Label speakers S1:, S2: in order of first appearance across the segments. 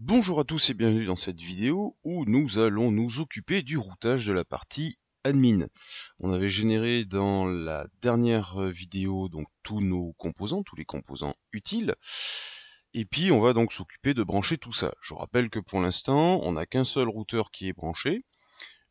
S1: Bonjour à tous et bienvenue dans cette vidéo où nous allons nous occuper du routage de la partie admin. On avait généré dans la dernière vidéo donc tous nos composants, tous les composants utiles. Et puis on va donc s'occuper de brancher tout ça. Je rappelle que pour l'instant, on n'a qu'un seul routeur qui est branché,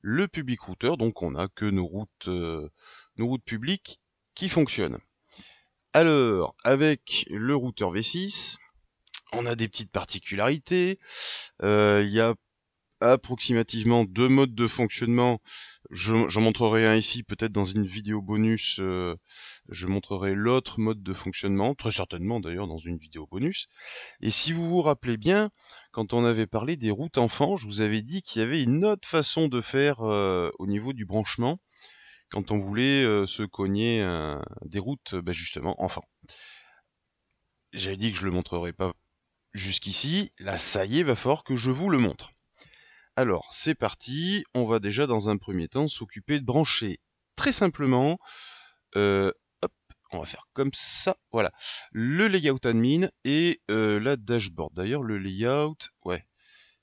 S1: le public router, donc on n'a que nos routes publiques qui fonctionnent. Alors, avec le routeur V6, on a des petites particularités. Il y a approximativement deux modes de fonctionnement. J'en montrerai un ici, peut-être dans une vidéo bonus, je montrerai l'autre mode de fonctionnement, très certainement d'ailleurs dans une vidéo bonus. Et si vous vous rappelez bien, quand on avait parlé des routes enfants, je vous avais dit qu'il y avait une autre façon de faire au niveau du branchement, quand on voulait se cogner des routes justement enfants. J'avais dit que je le montrerai pas jusqu'ici, là ça y est, va falloir que je vous le montre. Alors, c'est parti, on va déjà dans un premier temps s'occuper de brancher très simplement, hop, on va faire comme ça, voilà, le layout admin et la dashboard. D'ailleurs, le layout, ouais,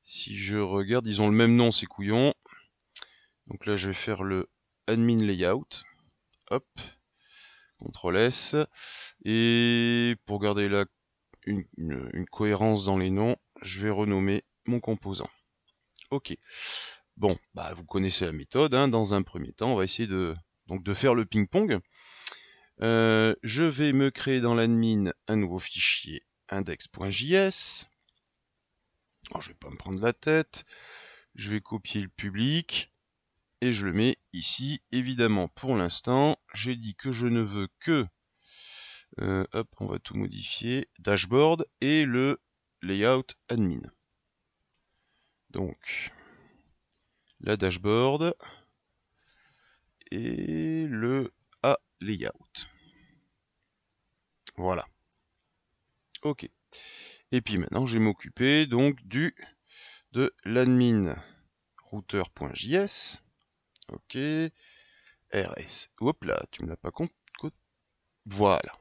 S1: si je regarde, ils ont le même nom, ces couillons. Donc là, je vais faire le admin layout, hop, CTRL S, et pour garder une cohérence dans les noms, je vais renommer mon composant. Ok. Bon, vous connaissez la méthode, hein. Dans un premier temps, on va essayer de faire le ping-pong. Je vais me créer dans l'admin un nouveau fichier index.js. Alors, je vais pas me prendre la tête. Je vais copier le public et je le mets ici. Évidemment, pour l'instant, j'ai dit que je ne veux que, hop, on va tout modifier, dashboard et le layout admin. Donc, la dashboard et le layout. Voilà. Ok. Et puis maintenant, je vais m'occuper donc de l'admin router.js. Ok. RS. Hop là, tu me l'as pas compté. Voilà.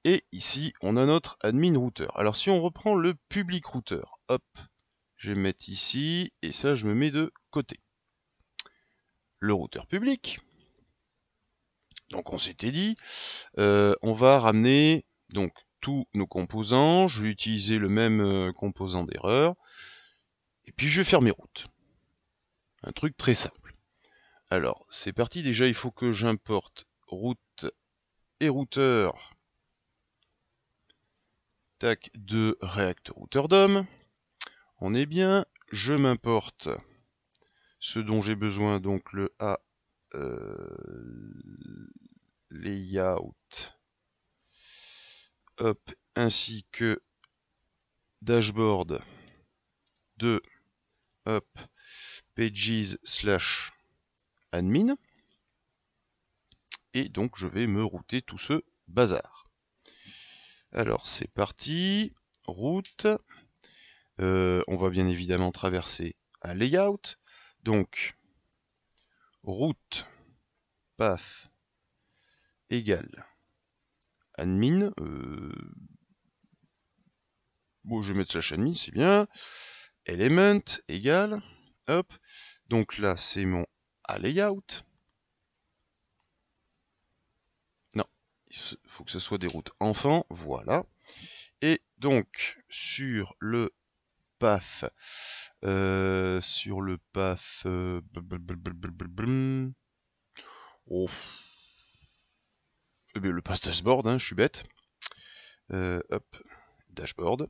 S1: Et ici, on a notre admin router. Alors si on reprend le public router, hop, je vais me mettre ici, et ça, je me mets de côté. Le routeur public. Donc on s'était dit, on va ramener donc tous nos composants. Je vais utiliser le même composant d'erreur. Et puis je vais faire mes routes. Un truc très simple. Alors, c'est parti. Déjà, il faut que j'importe route et routeur. Tac, de React Router DOM. On est bien. Je m'importe ce dont j'ai besoin, donc le layout. Hop, ainsi que dashboard de hop, pages/admin. Et donc, je vais me router tout ce bazar. Alors, c'est parti. Route. On va bien évidemment traverser un layout. Donc, route path égale admin. Bon, je vais mettre /admin, c'est bien. Element égale. Hop. Donc là, c'est mon layout. Non, il faut que ce soit des routes enfants. Voilà. Et donc, sur le path, oh. Eh bien, le path dashboard, hein, je suis bête. Hop, dashboard,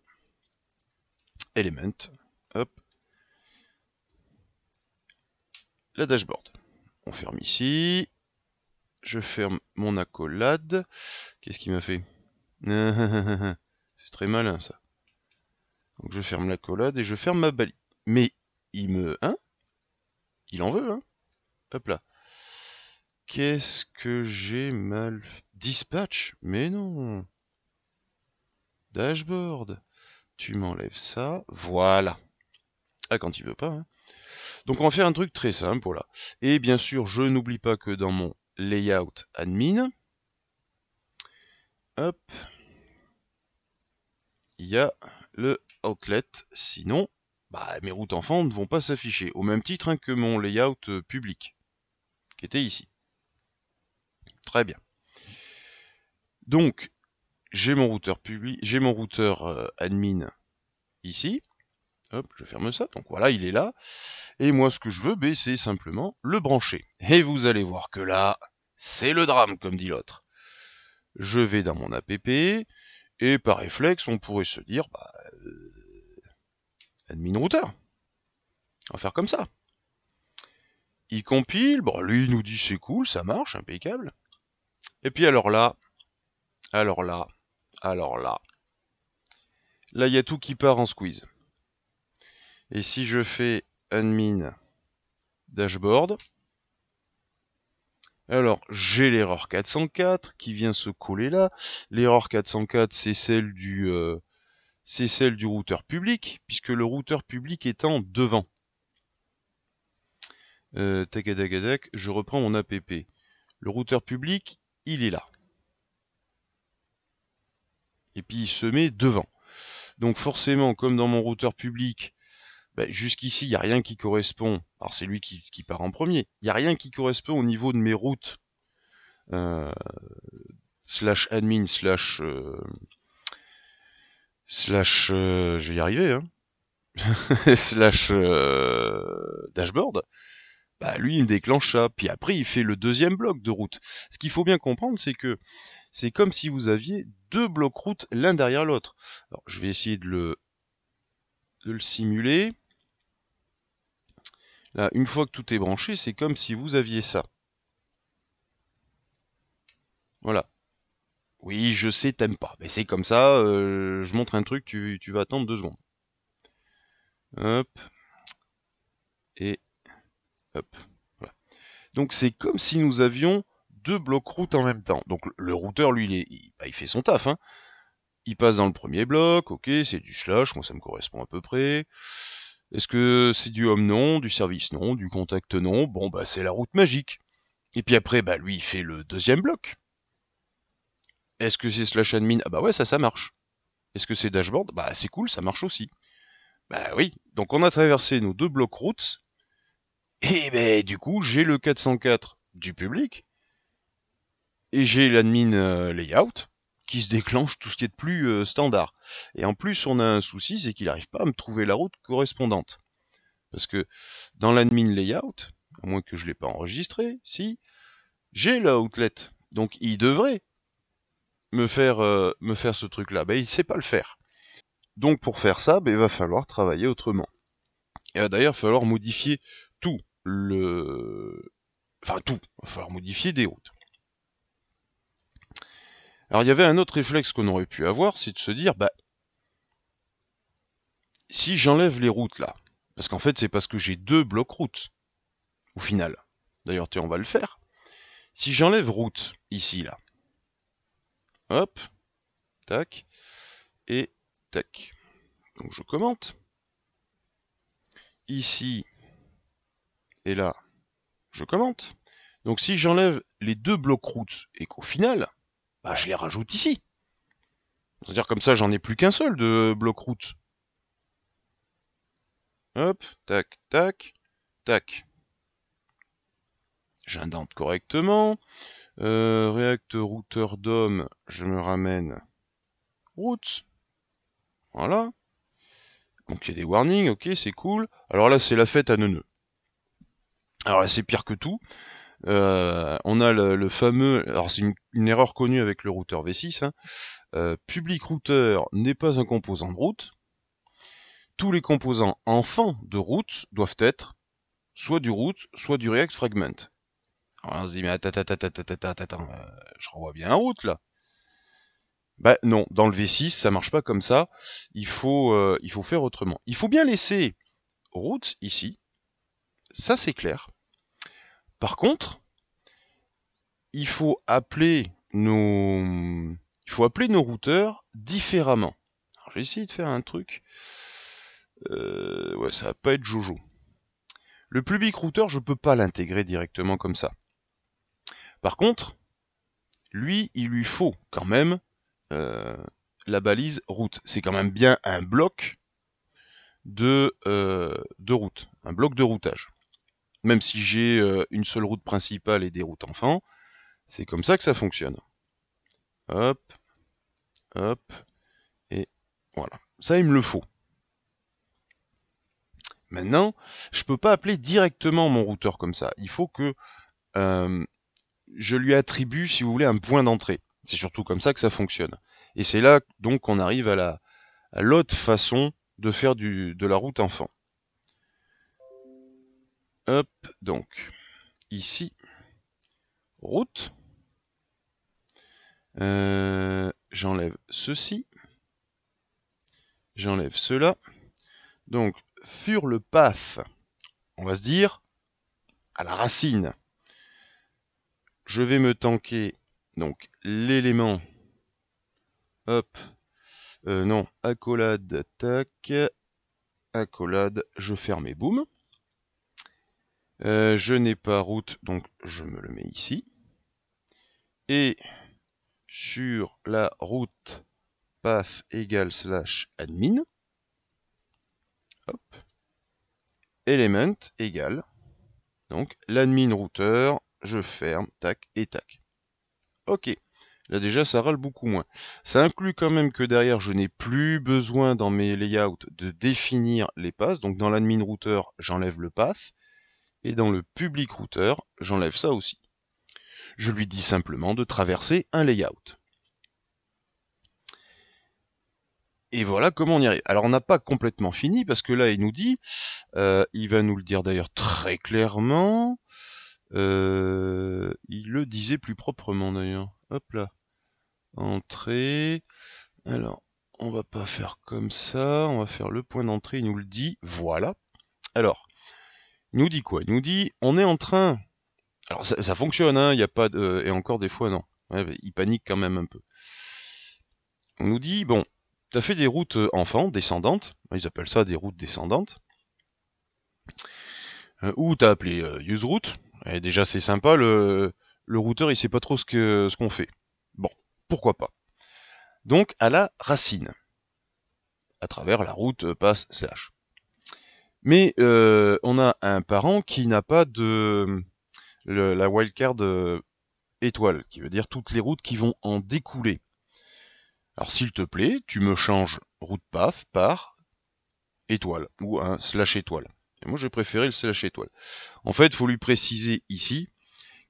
S1: element, hop, la dashboard. On ferme ici. Je ferme mon accolade. Qu'est-ce qu'il m'a fait? C'est très malin ça. Donc je ferme l'accolade et je ferme ma balise. Mais il me... Hein? Il en veut, hein? Hop là. Qu'est-ce que j'ai mal... Dispatch? Mais non. Dashboard. Tu m'enlèves ça. Voilà. Ah, quand il veut pas, hein. Donc on va faire un truc très simple, voilà. Et bien sûr, je n'oublie pas que dans mon layout admin, hop, il y a le outlet, sinon bah, mes routes enfants ne vont pas s'afficher, au même titre que mon layout public, qui était ici. Très bien. Donc, j'ai mon routeur public, j'ai mon routeur admin ici. Hop, je ferme ça. Donc voilà, il est là. Et moi, ce que je veux, c'est simplement le brancher. Et vous allez voir que là, c'est le drame, comme dit l'autre. Je vais dans mon app, et par réflexe, on pourrait se dire, bah, admin router. On va faire comme ça. Il compile, bon, lui, il nous dit c'est cool, ça marche, impeccable. Et puis alors là, là, il y a tout qui part en squeeze. Et si je fais admin dashboard, alors j'ai l'erreur 404 qui vient se coller là. L'erreur 404, c'est celle du routeur public, puisque le routeur public étant devant. Tac, je reprends mon app. Le routeur public, il est là. Et puis il se met devant. Donc forcément, comme dans mon routeur public, jusqu'ici, il n'y a rien qui correspond. Alors c'est lui qui part en premier. Il n'y a rien qui correspond au niveau de mes routes. Slash admin, slash... je vais y arriver, hein. slash dashboard. Bah lui, il me déclenche ça. Puis après, il fait le deuxième bloc de route. Ce qu'il faut bien comprendre, c'est que c'est comme si vous aviez deux blocs route l'un derrière l'autre. Alors, je vais essayer de le simuler. Là, une fois que tout est branché, c'est comme si vous aviez ça. Voilà. Oui, je sais, t'aimes pas. Mais c'est comme ça, je montre un truc, tu vas attendre 2 secondes. Hop. Et hop. Voilà. Donc c'est comme si nous avions deux blocs route en même temps. Donc le routeur, lui, il fait son taf, hein. Il passe dans le premier bloc, ok, c'est du slash, moi ça me correspond à peu près. Est-ce que c'est du home non, du service non, du contact non? Bon, bah c'est la route magique. Et puis après, bah lui, il fait le deuxième bloc. Est-ce que c'est slash admin? Ah bah ouais, ça marche. Est-ce que c'est dashboard? Bah c'est cool, ça marche aussi. Bah oui, donc on a traversé nos deux blocs routes, et ben du coup j'ai le 404 du public, et j'ai l'admin layout, qui se déclenche tout ce qui est de plus standard. Et en plus on a un souci, c'est qu'il n'arrive pas à me trouver la route correspondante. Parce que dans l'admin layout, à moins que je ne l'ai pas enregistré, si, j'ai l'outlet. Donc il devrait me faire ce truc-là. Ben il ne sait pas le faire. Donc pour faire ça, il va falloir travailler autrement. Et d'ailleurs, il va falloir modifier tout. Enfin tout. Il va falloir modifier des routes. Alors il y avait un autre réflexe qu'on aurait pu avoir, c'est de se dire, si j'enlève les routes là, parce qu'en fait c'est parce que j'ai deux blocs routes, au final. D'ailleurs, on va le faire. Si j'enlève route, ici là, hop, tac, et tac. Donc je commente. Ici, et là, je commente. Donc si j'enlève les deux blocs routes, et qu'au final, je les rajoute ici. C'est-à-dire comme ça, j'en ai plus qu'un seul de bloc route. Hop, tac, tac, tac. J'indente correctement. React routeur DOM, je me ramène route. Voilà. Donc il y a des warnings, ok, c'est cool. Alors là, c'est la fête à neuneux. Alors là, c'est pire que tout. On a le fameux... Alors c'est une erreur connue avec le routeur V6. Hein. Public router n'est pas un composant de route. Tous les composants enfants de route doivent être soit du root, soit du React Fragment. Alors on se dit, mais attends, je revois bien un root là. Non, dans le V6, ça marche pas comme ça. Il faut faire autrement. Il faut bien laisser root ici. Ça, c'est clair. Par contre, il faut appeler nos routeurs différemment. Alors, je vais essayer de faire un truc. Ouais, ça va pas être Jojo. Le public router, je peux pas l'intégrer directement comme ça. Par contre, lui, il lui faut quand même la balise route. C'est quand même bien un bloc de route, un bloc de routage. Même si j'ai une seule route principale et des routes enfants, c'est comme ça que ça fonctionne. Hop, hop, et voilà. Ça, il me le faut. Maintenant, je ne peux pas appeler directement mon routeur comme ça. Il faut que je lui attribue, si vous voulez, un point d'entrée. C'est surtout comme ça que ça fonctionne. Et c'est là donc qu'on arrive à l'autre façon de faire de la route enfant. Hop, donc, ici, route. J'enlève ceci. J'enlève cela. Donc, sur le path, on va se dire, à la racine, je vais me tanker donc l'élément, hop, non, accolade, tac, accolade, je ferme et boum. Je n'ai pas route, donc je me le mets ici. Et sur la route path égale slash admin, hop, element égale, donc l'admin routeur, je ferme, tac et tac. Ok, là déjà ça râle beaucoup moins. Ça inclut quand même que derrière je n'ai plus besoin dans mes layouts de définir les paths, donc dans l'admin routeur j'enlève le path, et dans le public routeur j'enlève ça aussi. Je lui dis simplement de traverser un layout. Et voilà comment on y arrive. Alors on n'a pas complètement fini parce que là il nous dit, il va nous le dire d'ailleurs très clairement, il le disait plus proprement d'ailleurs. Hop là, entrée. Alors on va pas faire comme ça, on va faire le point d'entrée. Il nous le dit, voilà. Alors il nous dit quoi? Il nous dit, on est en train. Alors ça fonctionne, hein, il n'y a pas de, et encore des fois non. Ouais, il panique quand même un peu. On nous dit, bon, tu as fait des routes enfants, descendantes, ils appellent ça des routes descendantes, ou tu as appelé useRoute, et déjà c'est sympa, le routeur il sait pas trop ce qu'on fait. Bon, pourquoi pas. Donc à la racine, à travers la route pass slash. Mais on a un parent qui n'a pas de la wildcard étoile, qui veut dire toutes les routes qui vont en découler. Alors s'il te plaît, tu me changes route path par étoile, ou un slash étoile. Et moi j'ai préféré le slash étoile. En fait, il faut lui préciser ici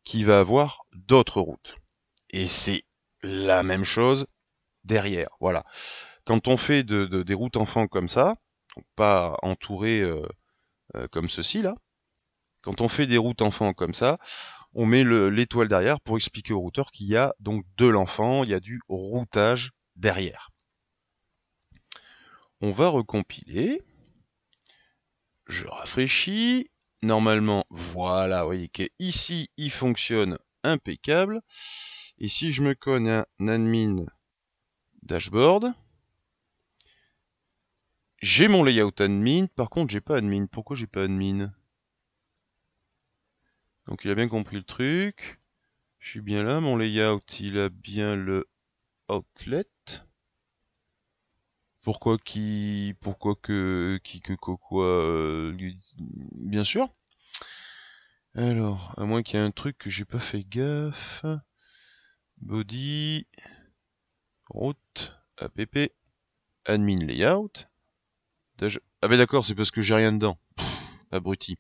S1: qu'il va avoir d'autres routes. Et c'est la même chose derrière. Voilà. Quand on fait des routes enfants comme ça, pas entourées comme ceci là, quand on fait des routes enfants comme ça, on met l'étoile derrière pour expliquer au routeur qu'il y a donc de l'enfant, il y a du routage derrière. On va recompiler. Je rafraîchis. Normalement, voilà, vous voyez qu'ici, il fonctionne impeccable. Et si je me cogne un admin dashboard, j'ai mon layout admin. Par contre, j'ai pas admin. Pourquoi j'ai pas admin? Donc, il a bien compris le truc. Je suis bien là. Mon layout, il a bien le outlet. Pourquoi quoi, bien sûr. Alors, à moins qu'il y ait un truc que j'ai pas fait gaffe. Body, route, app, admin layout. Ah ben d'accord, c'est parce que j'ai rien dedans. Pff, abruti.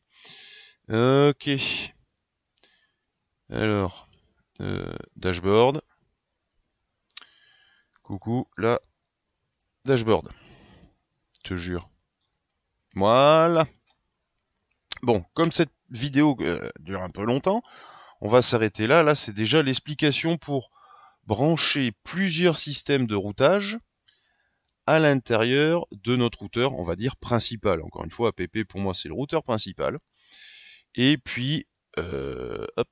S1: Ok. Alors, dashboard. Coucou, là, dashboard. Je te jure. Voilà. Bon, comme cette vidéo dure un peu longtemps, on va s'arrêter là. Là, c'est déjà l'explication pour brancher plusieurs systèmes de routage à l'intérieur de notre routeur, on va dire principal. Encore une fois, app pour moi c'est le routeur principal. Et puis, hop,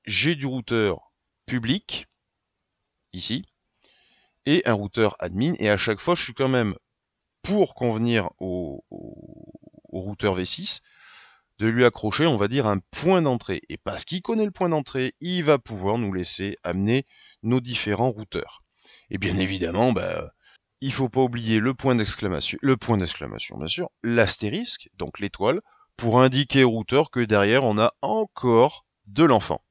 S1: j'ai du routeur public, ici, et un routeur admin, et à chaque fois je suis quand même, pour convenir au routeur V6, de lui accrocher, on va dire, un point d'entrée. Et parce qu'il connaît le point d'entrée, il va pouvoir nous laisser amener nos différents routeurs. Et bien évidemment, bah, Il faut pas oublier le point d'exclamation, bien sûr, l'astérisque, donc l'étoile, pour indiquer au routeur que derrière on a encore de l'enfant.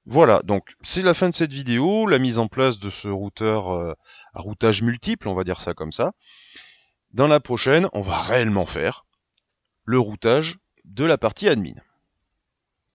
S1: Voilà, donc c'est la fin de cette vidéo, la mise en place de ce routeur à routage multiple, on va dire ça comme ça. Dans la prochaine, on va réellement faire le routage de la partie admin.